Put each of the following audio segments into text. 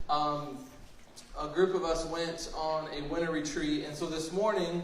a group of us went on a winter retreat, and so this morning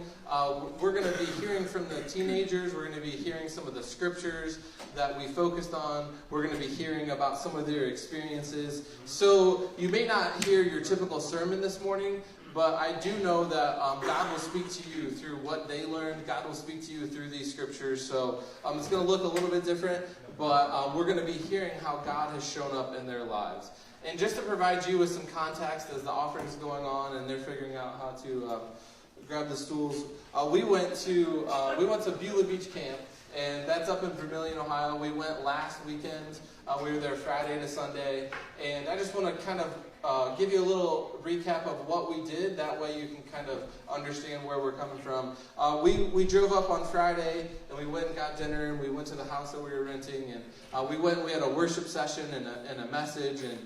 we're going to be hearing from the teenagers. We're going to be hearing some of the scriptures that we focused on. We're going to be hearing about some of their experiences. So you may not hear your typical sermon this morning, but I do know that God will speak to you through what they learned. God will speak to you through these scriptures. So it's going to look a little bit different, but we're going to be hearing how God has shown up in their lives. And just to provide you with some context as the offering is going on and they're figuring out how to grab the stools, we went to Beulah Beach Camp, and that's up in Vermilion, Ohio. We went last weekend. We were there Friday to Sunday, and I just want to kind of give you a little recap of what we did. That way you can kind of understand where we're coming from. We drove up on Friday, and we went and got dinner, and we went to the house that we were renting, and we had a worship session and a message, and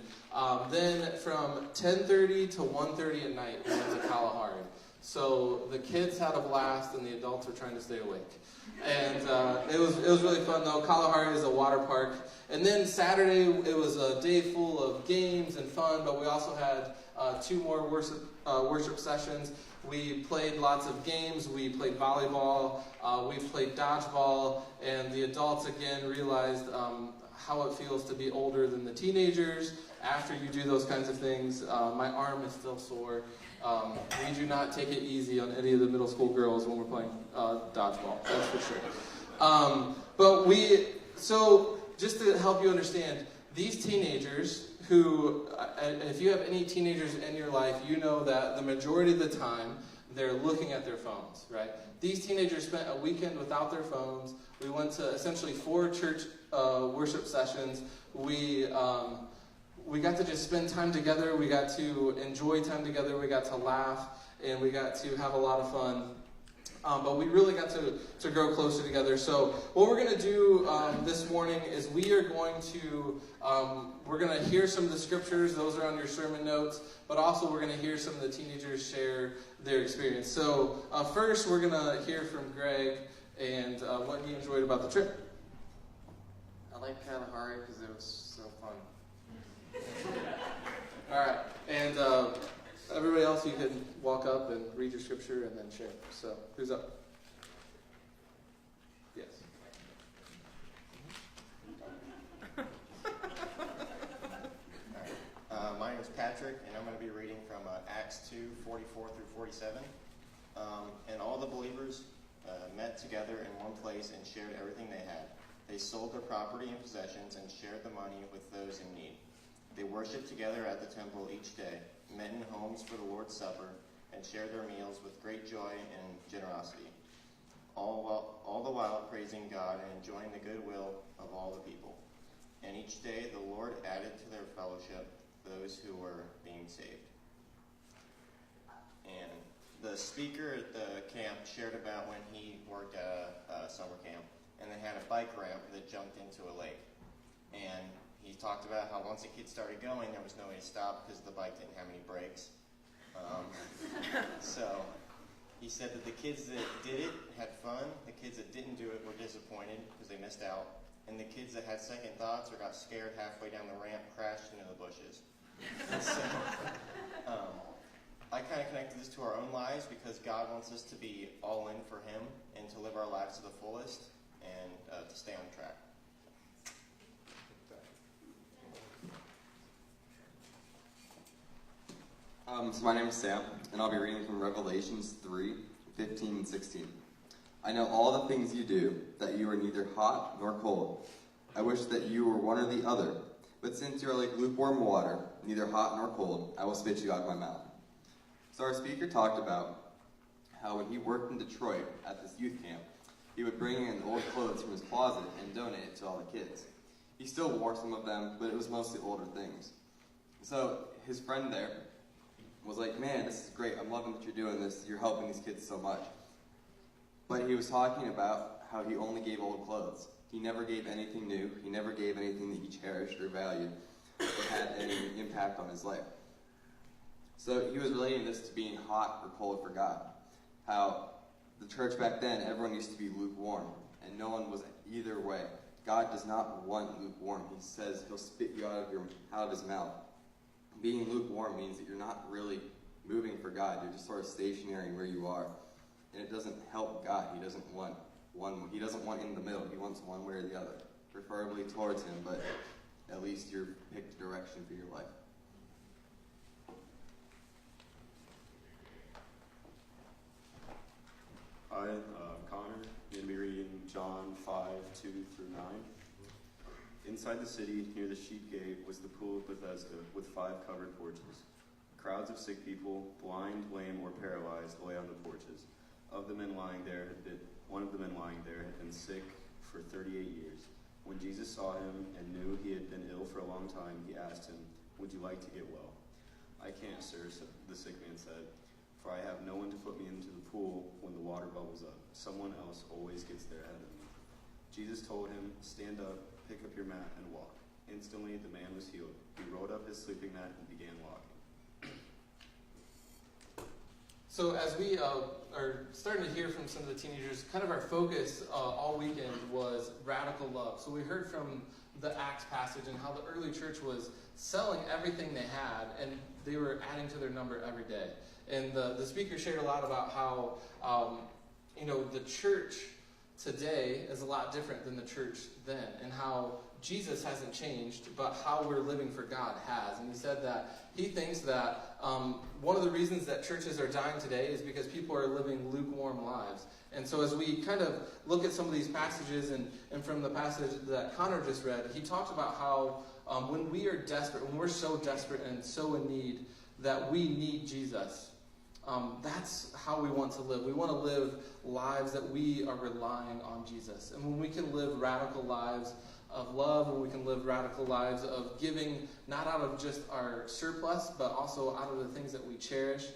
then from 10:30 to 1:30 at night, we went to Kalahari. So the kids had a blast, and the adults were trying to stay awake. And it was really fun, though. Kalahari is a water park. And then Saturday, it was a day full of games and fun, but we also had 2 more worship sessions. We played lots of games. We played volleyball. We played dodgeball. And the adults, again, realized how it feels to be older than the teenagers after you do those kinds of things. My arm is still sore. We do not take it easy on any of the middle school girls when we're playing dodgeball, that's for sure. So just to help you understand, these teenagers who, if you have any teenagers in your life, you know that the majority of the time they're looking at their phones, right? These teenagers spent a weekend without their phones. We went to essentially 4 church worship sessions. We got to just spend time together. We got to enjoy time together. We got to laugh, and we got to have a lot of fun. But we really got to grow closer together. So what we're going to do this morning is we're going to hear some of the scriptures. Those are on your sermon notes. But also we're going to hear some of the teenagers share their experience. So first we're going to hear from Greg and what he enjoyed about the trip. I like Kalahari because it was so fun. All right, and everybody else, you can walk up and read your scripture and then share. So, who's up? Yes. All right. My name is Patrick, and I'm going to be reading from Acts 2:44 through 47. And all the believers met together in one place and shared everything they had. They sold their property and possessions and shared the money with those in need. They worshipped together at the temple each day, met in homes for the Lord's Supper, and shared their meals with great joy and generosity, all the while praising God and enjoying the goodwill of all the people. And each day the Lord added to their fellowship those who were being saved. And the speaker at the camp shared about when he worked at a summer camp, and they had a bike ramp that jumped into a lake. And he talked about how once the kids started going, there was no way to stop because the bike didn't have any brakes. So he said that the kids that did it had fun. The kids that didn't do it were disappointed because they missed out. And the kids that had second thoughts or got scared halfway down the ramp crashed into the bushes. So I kind of connected this to our own lives because God wants us to be all in for Him and to live our lives to the fullest and to stay on track. So my name is Sam, and I'll be reading from Revelations 3:15 and 16. I know all the things you do, that you are neither hot nor cold. I wish that you were one or the other. But since you are like lukewarm water, neither hot nor cold, I will spit you out of my mouth. So our speaker talked about how when he worked in Detroit at this youth camp, he would bring in old clothes from his closet and donate it to all the kids. He still wore some of them, but it was mostly older things. So his friend there was like, man, this is great. I'm loving that you're doing this. You're helping these kids so much. But he was talking about how he only gave old clothes. He never gave anything new. He never gave anything that he cherished or valued or had any impact on his life. So he was relating this to being hot or cold for God. How the church back then, everyone used to be lukewarm, and no one was either way. God does not want lukewarm. He says he'll spit you out of his mouth. being lukewarm means that you're not really moving for God. You're just sort of stationary where you are. And it doesn't help God. He doesn't want in the middle. He wants one way or the other. Preferably towards him, but at least you're picked a direction for your life. Hi, Connor. I'm going to be reading John 5:2 through 9. Inside the city, near the sheep gate, was the pool of Bethesda with 5 covered porches. Crowds of sick people, blind, lame, or paralyzed, lay on the porches. One of the men lying there had been sick for 38 years. When Jesus saw him and knew he had been ill for a long time, he asked him, "Would you like to get well?" "I can't, sir," the sick man said, "for I have no one to put me into the pool when the water bubbles up. Someone else always gets there ahead of me." Jesus told him, "Stand up, pick up your mat, and walk." Instantly, the man was healed. He rolled up his sleeping mat and began walking. So as we are starting to hear from some of the teenagers, kind of our focus all weekend was radical love. So we heard from the Acts passage and how the early church was selling everything they had, and they were adding to their number every day. And the speaker shared a lot about how the church today is a lot different than the church then, and how Jesus hasn't changed, but how we're living for God has. And he said that he thinks that one of the reasons that churches are dying today is because people are living lukewarm lives. And so as we kind of look at some of these passages, and from the passage that Connor just read, he talked about how when we are desperate, when we're so desperate and so in need that we need Jesus, that's how we want to live. We want to live lives that we are relying on Jesus. And when we can live radical lives of love, when we can live radical lives of giving, not out of just our surplus, but also out of the things that we cherish,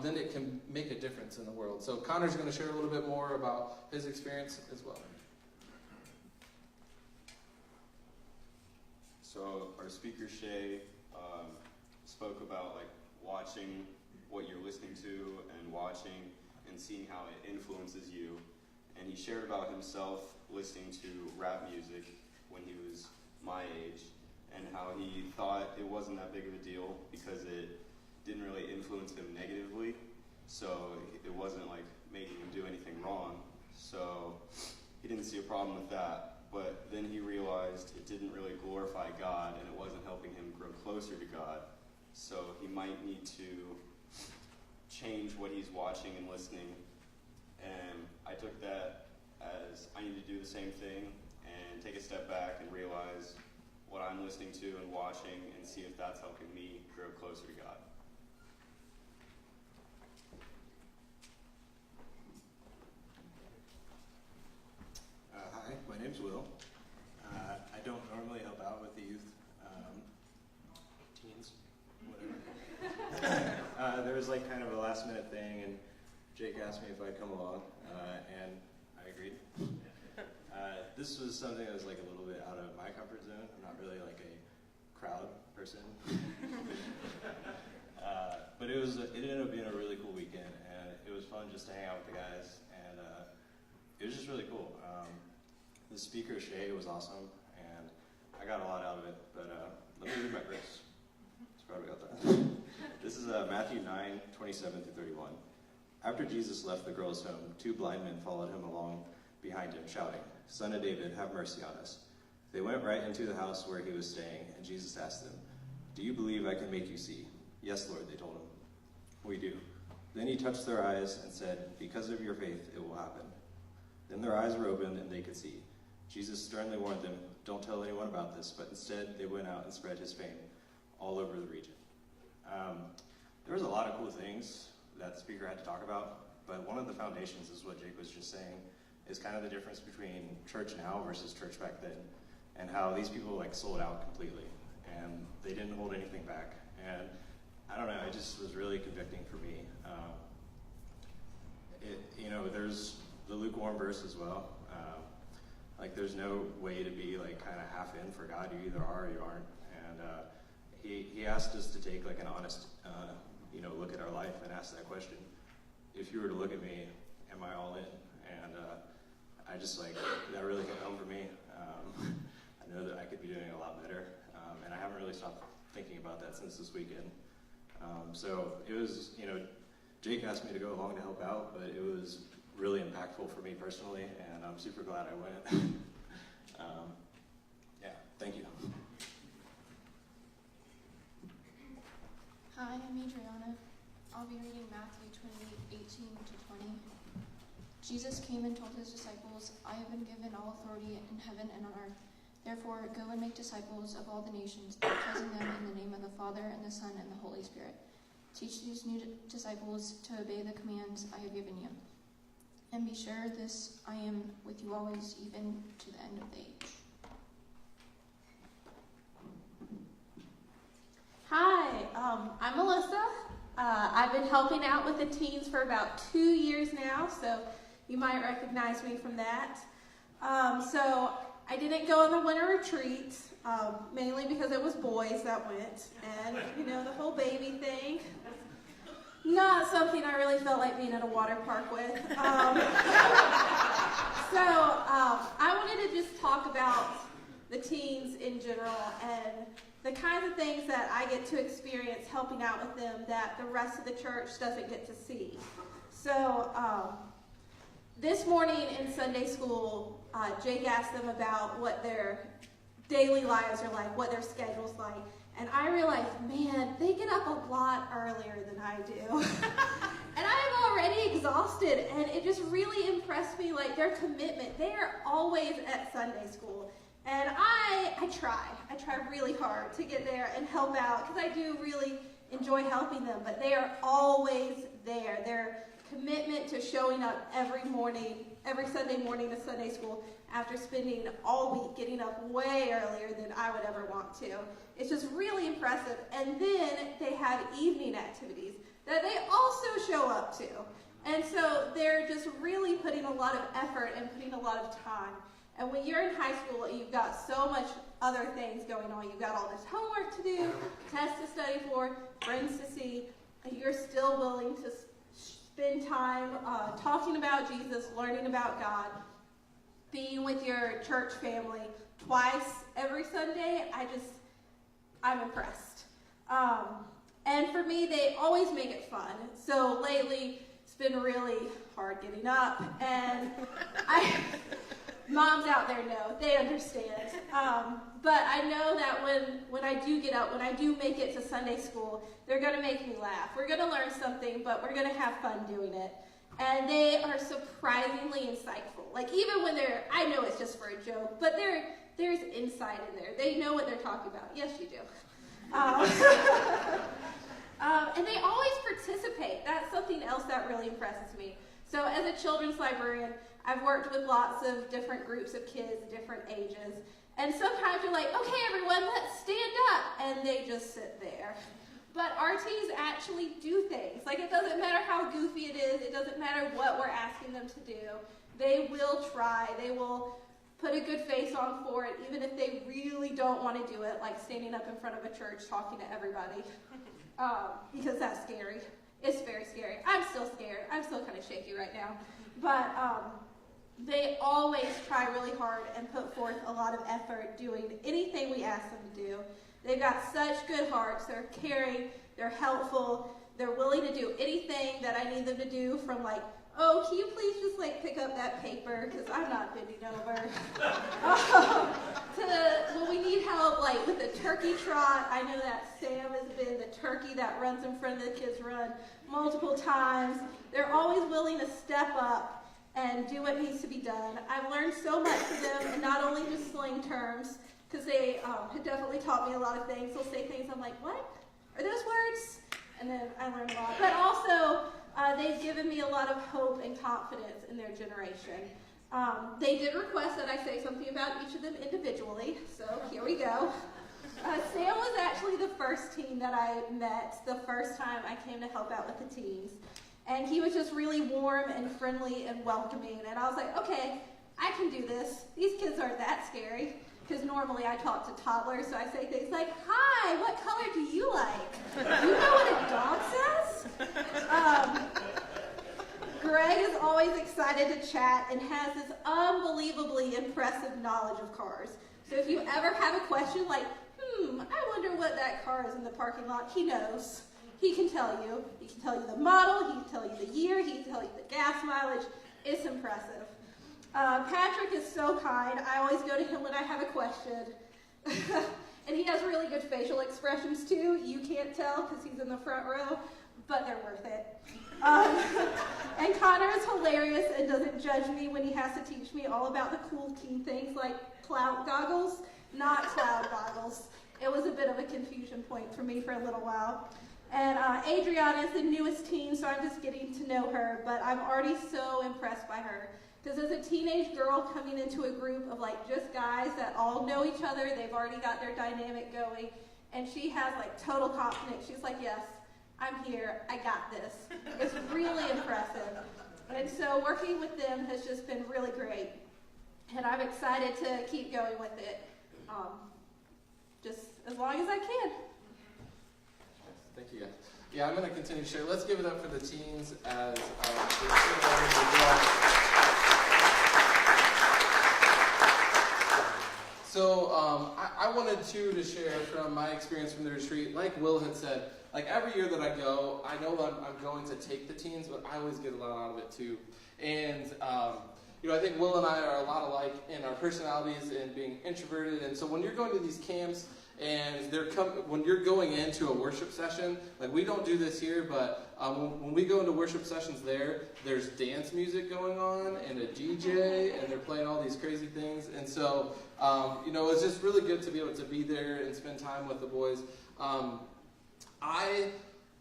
then it can make a difference in the world. So Connor's going to share a little bit more about his experience as well. So our speaker, Shay, spoke about watching what you're listening to and watching and seeing how it influences you. And he shared about himself listening to rap music when he was my age, and how he thought it wasn't that big of a deal because it didn't really influence him negatively. So it wasn't making him do anything wrong. So he didn't see a problem with that. But then he realized it didn't really glorify God, and it wasn't helping him grow closer to God. So he might need to change what he's watching and listening. And I took that as I need to do the same thing and take a step back and realize what I'm listening to and watching and see if that's helping me grow closer to God. Hi, my name's Will. I don't normally help out with the youth, teens, whatever. There was kind of a last minute thing, and Jake asked me if I'd come along, and I agreed. This was something that was a little bit out of my comfort zone. I'm not really a crowd person. But it ended up being a really cool weekend, and it was fun just to hang out with the guys, and it was just really cool. The speaker, Shay, was awesome, and I got a lot out of it, but let me read my verse. It's probably got that. This is Matthew 9:27 through 31. After Jesus left the girl's home, 2 blind men followed him along behind him, shouting, "Son of David, have mercy on us." They went right into the house where he was staying, and Jesus asked them, "Do you believe I can make you see?" "Yes, Lord," they told him. "We do." Then he touched their eyes and said, "Because of your faith, it will happen." Then their eyes were opened and they could see. Jesus sternly warned them, "Don't tell anyone about this," but instead they went out and spread his fame all over the region. There was a lot of cool things that the speaker had to talk about, but one of the foundations is what Jake was just saying, is kind of the difference between church now versus church back then, and how these people sold out completely, and they didn't hold anything back. And I don't know, it just was really convicting for me. There's the lukewarm verse as well. There's no way to be kind of half in for God. You either are or you aren't. And he asked us to take an honest look at our life and ask that question. If you were to look at me, am I all in? And I just that really hit home for me. I know that I could be doing a lot better, and I haven't really stopped thinking about that since this weekend. So it was, Jake asked me to go along to help out, but it was really impactful for me personally, and I'm super glad I went. Yeah, thank you. Hi, I'm Adriana. I'll be reading Matthew 28:18 to 20. Jesus came and told his disciples, I have been given all authority in heaven and on earth. Therefore, go and make disciples of all the nations, baptizing them in the name of the Father, and the Son, and the Holy Spirit. Teach these new disciples to obey the commands I have given you. And be sure this I am with you always, even to the end of the age. Hi, I'm Melissa. I've been helping out with the teens for about 2 years now, so you might recognize me from that. So I didn't go on the winter retreat, mainly because it was boys that went, and the whole baby thing, not something I really felt like being at a water park with. So I wanted to just talk about the teens in general and the kinds of things that I get to experience helping out with them that the rest of the church doesn't get to see. So this morning in Sunday school, Jake asked them about what their daily lives are like, what their schedule's like, and I realized, man, they get up a lot earlier than I do. And I'm already exhausted, and it just really impressed me, like their commitment. They are always at Sunday school. And I try really hard to get there and help out because I do really enjoy helping them, but they are always there. Their commitment to showing up every Sunday morning to Sunday school after spending all week getting up way earlier than I would ever want to. It's just really impressive. And then they have evening activities that they also show up to. And so they're just really putting a lot of effort and putting a lot of time. And when you're in high school, you've got so much other things going on. You've got all this homework to do, tests to study for, friends to see, and you're still willing to spend time talking about Jesus, learning about God, being with your church family twice every Sunday. I'm impressed. And for me, they always make it fun. So lately, it's been really hard getting up, and moms out there know, they understand. But I know that when I do get up, when I do make it to Sunday school, they're going to make me laugh. We're going to learn something, but we're going to have fun doing it. And they are surprisingly insightful. Like even when I know it's just for a joke, but there's insight in there. They know what they're talking about. Yes, you do. And they always participate. That's something else that really impresses me. So as a children's librarian, I've worked with lots of different groups of kids, different ages. And sometimes you're like, okay, everyone, let's stand up. And they just sit there. But our teens actually do things. Like it doesn't matter how goofy it is. It doesn't matter what we're asking them to do. They will try. They will put a good face on for it, even if they really don't want to do it, like standing up in front of a church talking to everybody. Because that's scary. It's very scary. I'm still scared. I'm still kind of shaky right now. But they always try really hard and put forth a lot of effort doing anything we ask them to do. They've got such good hearts. They're caring. They're helpful. They're willing to do anything that I need them to do, from like, oh, can you please just like pick up that paper because I'm not bending over, to when we need help like with the turkey trot. I know that Sam has been the turkey that runs in front of the kids' run multiple times. They're always willing to step up and do what needs to be done. I've learned so much from them, and not only just slang terms, because they have definitely taught me a lot of things. They'll say things I'm like, what are those words? And then I learn a lot. But also, they've given me a lot of hope and confidence in their generation. They did request that I say something about each of them individually, so here we go. Sam was actually the first teen that I met the first time I came to help out with the teens. And he was just really warm and friendly and welcoming. And I was like, okay, I can do this. These kids aren't that scary. Because normally I talk to toddlers, so I say things like, hi, what color do you like? You know what a dog says? Greg is always excited to chat and has this unbelievably impressive knowledge of cars. So if you ever have a question like, I wonder what that car is in the parking lot, he knows. He can tell you. He can tell you the model. He can tell you the year. He can tell you the gas mileage. It's impressive. Patrick is so kind. I always go to him when I have a question. And he has really good facial expressions, too. You can't tell because he's in the front row, but they're worth it. And Connor is hilarious and doesn't judge me when he has to teach me all about the cool teen things like cloud goggles, not cloud goggles. It was a bit of a confusion point for me for a little while. And Adriana is the newest teen, so I'm just getting to know her, but I'm already so impressed by her. Because as a teenage girl coming into a group of like just guys that all know each other, they've already got their dynamic going, and she has like total confidence. She's like, yes, I'm here, I got this. It's really impressive. And so working with them has just been really great. And I'm excited to keep going with it, just as long as I can. Thank you, guys. Yeah, I'm going to continue to share. Let's give it up for the teens as they share. So I wanted to share from my experience from the retreat. Like Will had said, like every year that I go, I know that I'm going to take the teens, but I always get a lot out of it too. And I think Will and I are a lot alike in our personalities and being introverted. And so when you're going to these camps and when you're going into a worship session, like we don't do this here, but when we go into worship sessions there's dance music going on and a DJ, and they're playing all these crazy things. And so, it's just really good to be able to be there and spend time with the boys.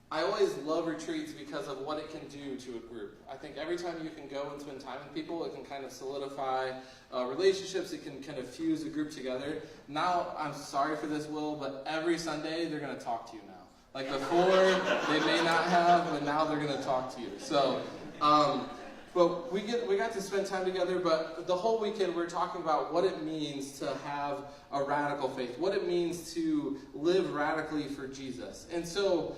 I always love retreats because of what it can do to a group. I think every time you can go and spend time with people, it can kind of solidify relationships. It can kind of fuse a group together. Now, I'm sorry for this, Will, but every Sunday they're going to talk to you now. Like before, they may not have, but now they're going to talk to you. So, but we got to spend time together, but the whole weekend we're talking about what it means to have a radical faith, what it means to live radically for Jesus. And so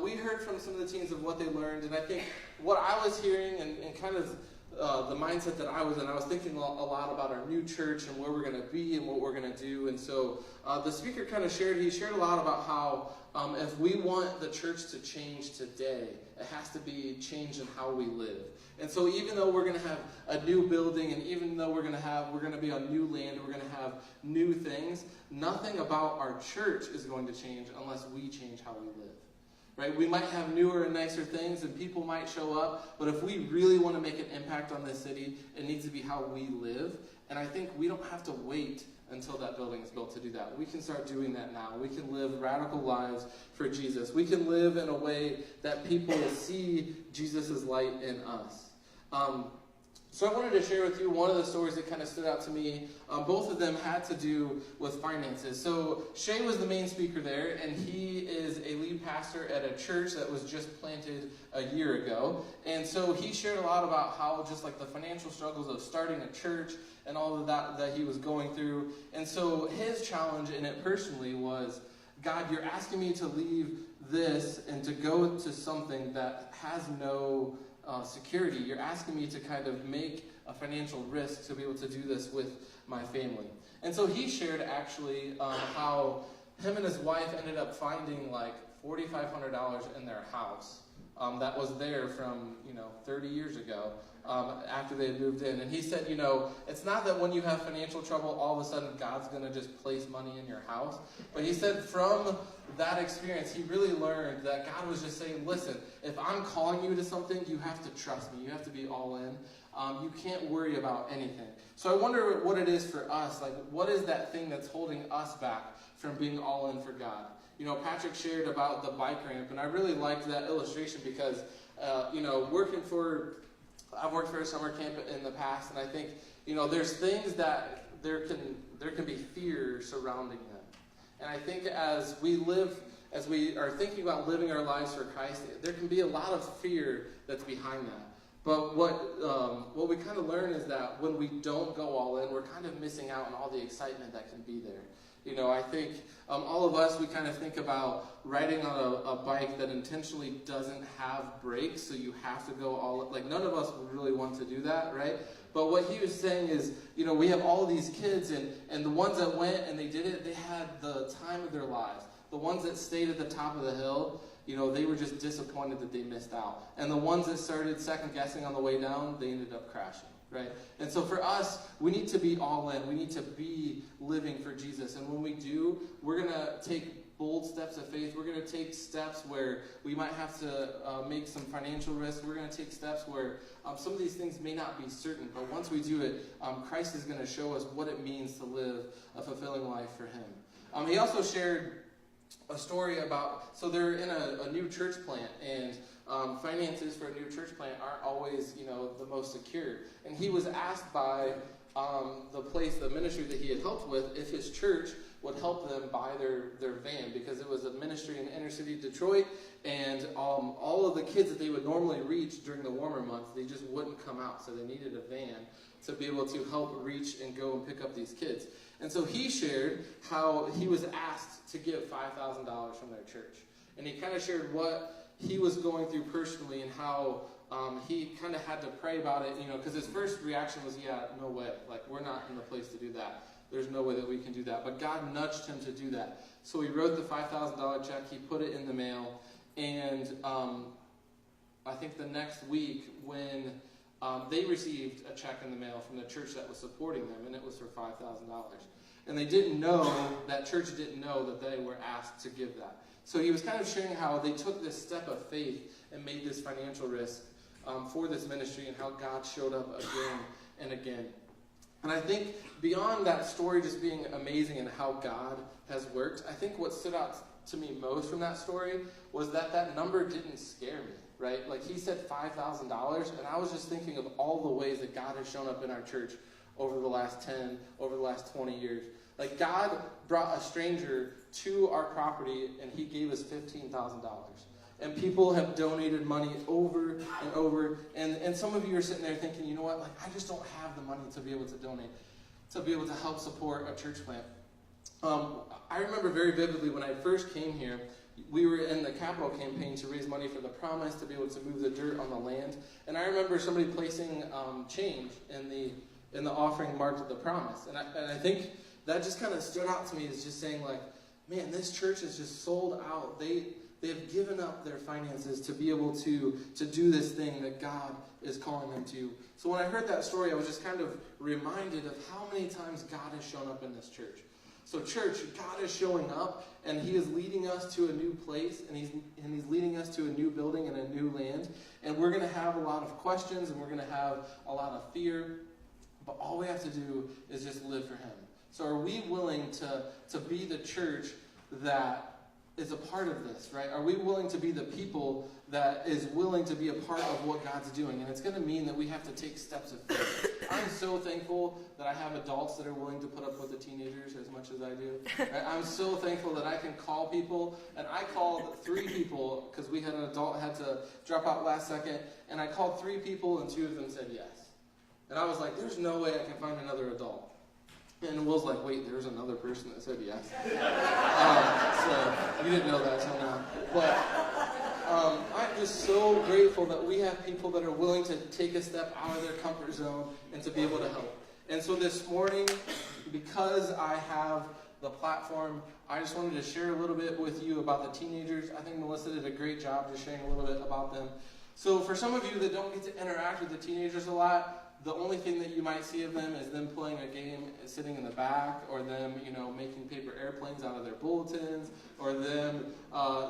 we heard from some of the teens of what they learned, and I think what I was hearing and kind of the mindset that I was in, I was thinking a lot about our new church and where we're going to be and what we're going to do. And so the speaker kind of shared a lot about how if we want the church to change today, it has to be change in how we live. And so even though we're going to have a new building, and even though we're going to be on new land, we're going to have new things, nothing about our church is going to change unless we change how we live. Right? We might have newer and nicer things, and people might show up, but if we really want to make an impact on this city, it needs to be how we live. And I think we don't have to wait until that building is built to do that. We can start doing that now. We can live radical lives for Jesus. We can live in a way that people see Jesus' light in us. So I wanted to share with you one of the stories that kind of stood out to me. Both of them had to do with finances. So Shay was the main speaker there, and he is a lead pastor at a church that was just planted a year ago. And so he shared a lot about how just like the financial struggles of starting a church and all of that he was going through. And so his challenge in it personally was, God, you're asking me to leave this and to go to something that has no security. You're asking me to kind of make a financial risk to be able to do this with my family. And so he shared actually how him and his wife ended up finding like $4,500 in their house that was there from 30 years ago after they had moved in. And he said, it's not that when you have financial trouble, all of a sudden God's going to just place money in your house. But he said from that experience, he really learned that God was just saying, listen, if I'm calling you to something, you have to trust me. You have to be all in. You can't worry about anything. So I wonder what it is for us. Like, what is that thing that's holding us back from being all in for God? Patrick shared about the bike ramp, and I really liked that illustration because, I've worked for a summer camp in the past, and I think, there's things that there can be fear surrounding them. And I think as we are thinking about living our lives for Christ, there can be a lot of fear that's behind that. But what we kind of learn is that when we don't go all in, we're kind of missing out on all the excitement that can be there. I think all of us, we kind of think about riding on a bike that intentionally doesn't have brakes, so you have to go all, like none of us would really want to do that, right? But what he was saying is, we have all these kids, and the ones that went and they did it, they had the time of their lives. the ones that stayed at the top of the hill, they were just disappointed that they missed out. And the ones that started second guessing on the way down, they ended up crashing, right? And so for us, we need to be all in. We need to be living for Jesus. And when we do, we're going to take bold steps of faith. We're going to take steps where we might have to make some financial risk. We're going to take steps where some of these things may not be certain, but once we do it, Christ is going to show us what it means to live a fulfilling life for him. He also shared a story about, so they're in a new church plant, and finances for a new church plant aren't always, the most secure. And he was asked by the ministry that he had helped with, if his church would help them buy their van, because it was a ministry in inner city Detroit, and all of the kids that they would normally reach during the warmer months, they just wouldn't come out, so they needed a van to be able to help reach and go and pick up these kids. And so he shared how he was asked to give $5,000 from their church, and he kind of shared what he was going through personally, and how he kind of had to pray about it, because his first reaction was, yeah, no way, like, we're not in the place to do that. There's no way that we can do that. But God nudged him to do that. So he wrote the $5,000 check. He put it in the mail. And I think the next week when they received a check in the mail from the church that was supporting them, and it was for $5,000. And they didn't know, that church didn't know that they were asked to give that. So he was kind of sharing how they took this step of faith and made this financial risk for this ministry, and how God showed up again and again. And I think beyond that story just being amazing and how God has worked, I think what stood out to me most from that story was that number didn't scare me, right? Like, he said $5,000, and I was just thinking of all the ways that God has shown up in our church over the last 10, over the last 20 years. Like, God brought a stranger to our property, and he gave us $15,000. And people have donated money over and over. And some of you are sitting there thinking, you know what, like, I just don't have the money to be able to donate, to be able to help support a church plant. I remember very vividly when I first came here, we were in the capital campaign to raise money for the Promise, to be able to move the dirt on the land. And I remember somebody placing change in the offering marked at the Promise. And I think that just kind of stood out to me, as just saying, like, man, this church is just sold out. They've given up their finances to be able to do this thing that God is calling them to. So when I heard that story, I was just kind of reminded of how many times God has shown up in this church. So church, God is showing up, and he is leading us to a new place, and he's leading us to a new building and a new land. And we're going to have a lot of questions, and we're going to have a lot of fear, but all we have to do is just live for him. So are we willing to be the church that is a part of this, right? Are we willing to be the people that is willing to be a part of what God's doing? And it's going to mean that we have to take steps of faith. I'm so thankful that I have adults that are willing to put up with the teenagers as much as I do. Right? I'm so thankful that I can call people, and I called 3 people, because we had an adult had to drop out last second, and I called 3 people, and 2 of them said yes. And I was like, there's no way I can find another adult. And Will's like, wait, there's another person that said yes. So you didn't know that till now. But I'm just so grateful that we have people that are willing to take a step out of their comfort zone and to be able to help. And so this morning, because I have the platform, I just wanted to share a little bit with you about the teenagers. I think Melissa did a great job just sharing a little bit about them. So for some of you that don't get to interact with the teenagers a lot, the only thing that you might see of them is them playing a game sitting in the back, or them, making paper airplanes out of their bulletins, or them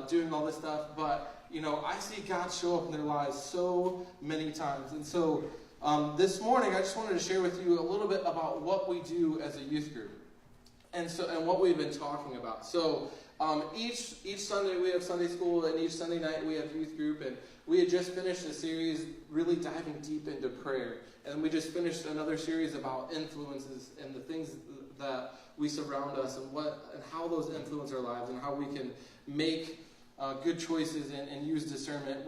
doing all this stuff. But, I see God show up in their lives so many times. And so this morning, I just wanted to share with you a little bit about what we do as a youth group, and what we've been talking about. So each Sunday we have Sunday school, and each Sunday night we have youth group, and we had just finished a series really diving deep into prayer. And we just finished another series about influences and the things that we surround us, and how those influence our lives, and how we can make good choices and use discernment.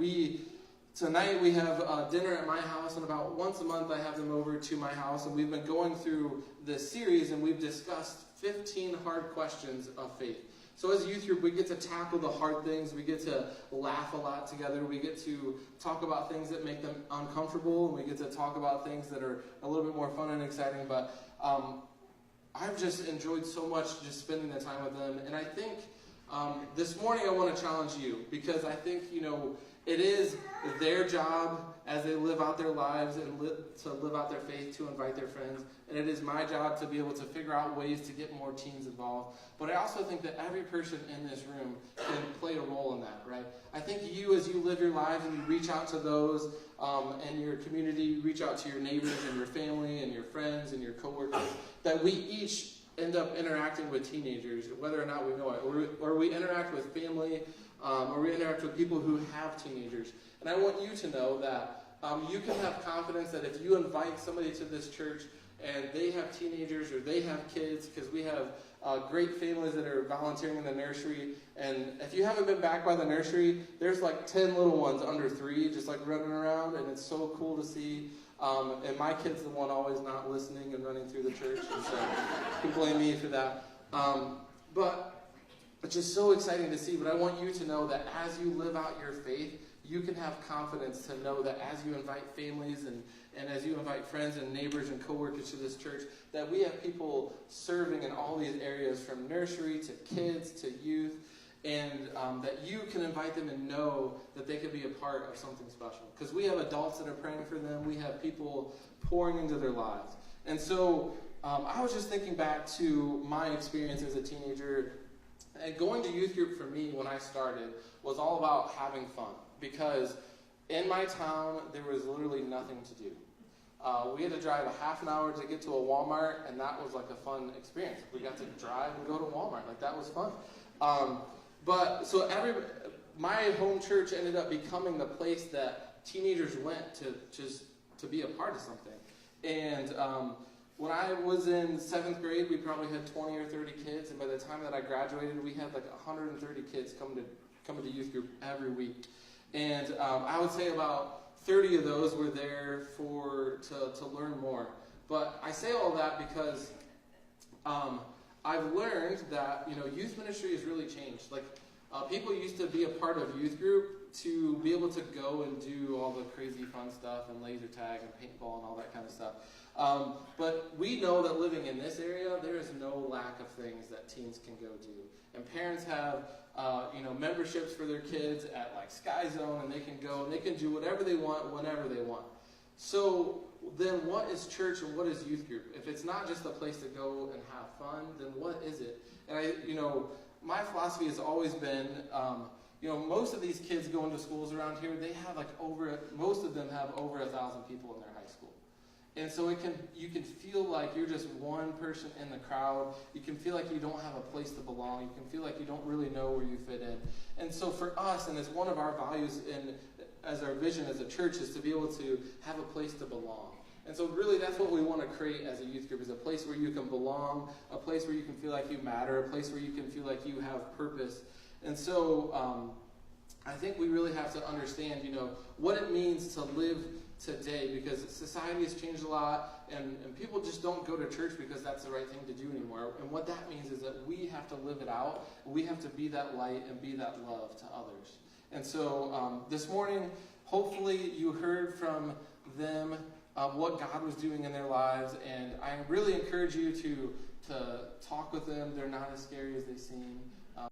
Tonight we have dinner at my house, and about once a month I have them over to my house, and we've been going through this series, and we've discussed 15 hard questions of faith. So as a youth group, we get to tackle the hard things. We get to laugh a lot together. We get to talk about things that make them uncomfortable, and we get to talk about things that are a little bit more fun and exciting. But I've just enjoyed so much just spending the time with them. And I think This morning I want to challenge you because I think, it is their job as they live out their lives and to live out their faith to invite their friends. And it is my job to be able to figure out ways to get more teens involved. But I also think that every person in this room can play a role in that, right? I think you, as you live your lives and you reach out to those in your community, you reach out to your neighbors and your family and your friends and your coworkers, that we each end up interacting with teenagers, whether or not we know it, or we interact with family, or we interact with people who have teenagers. And I want you to know that you can have confidence that if you invite somebody to this church and they have teenagers or they have kids, because we have great families that are volunteering in the nursery, and if you haven't been back by the nursery, there's like 10 little ones under 3 just like running around, and it's so cool to see. And my kid's the one always not listening and running through the church, and so you can blame me for that. But it's just so exciting to see. But I want you to know that as you live out your faith, you can have confidence to know that as you invite families and as you invite friends and neighbors and coworkers to this church, that we have people serving in all these areas, from nursery to kids to youth, and that you can invite them and know that they could be a part of something special. Because we have adults that are praying for them. We have people pouring into their lives. And so I was just thinking back to my experience as a teenager. And going to youth group for me when I started was all about having fun. Because in my town, there was literally nothing to do. We had to drive a half an hour to get to a Walmart, and that was like a fun experience. We got to drive and go to Walmart. Like, that was fun. My home church ended up becoming the place that teenagers went to be a part of something. And when I was in 7th grade, we probably had 20 or 30 kids, and by the time that I graduated, we had like 130 kids coming to youth group every week. And I would say about 30 of those were there to learn more. But I say all that because I've learned that youth ministry has really changed. Like, people used to be a part of youth group to be able to go and do all the crazy fun stuff and laser tag and paintball and all that kind of stuff. But we know that living in this area, there is no lack of things that teens can go do. And parents have memberships for their kids at like Sky Zone, and they can go and they can do whatever they want whenever they want. So then what is church and what is youth group? If it's not just a place to go and have fun, then what is it? And my philosophy has always been, most of these kids going to schools around here, they have most of them have over 1,000 people in their high school. And so you can feel like you're just one person in the crowd. You can feel like you don't have a place to belong. You can feel like you don't really know where you fit in. And so for us, and as one of our values and as our vision as a church, is to be able to have a place to belong. And so really that's what we want to create as a youth group, is a place where you can belong, a place where you can feel like you matter, a place where you can feel like you have purpose. And so I think we really have to understand, what it means to live today, because society has changed a lot, and people just don't go to church because that's the right thing to do anymore. And what that means is that we have to live it out. We have to be that light and be that love to others. And so this morning, hopefully you heard from them what God was doing in their lives, and I really encourage you to talk with them. They're not as scary as they seem.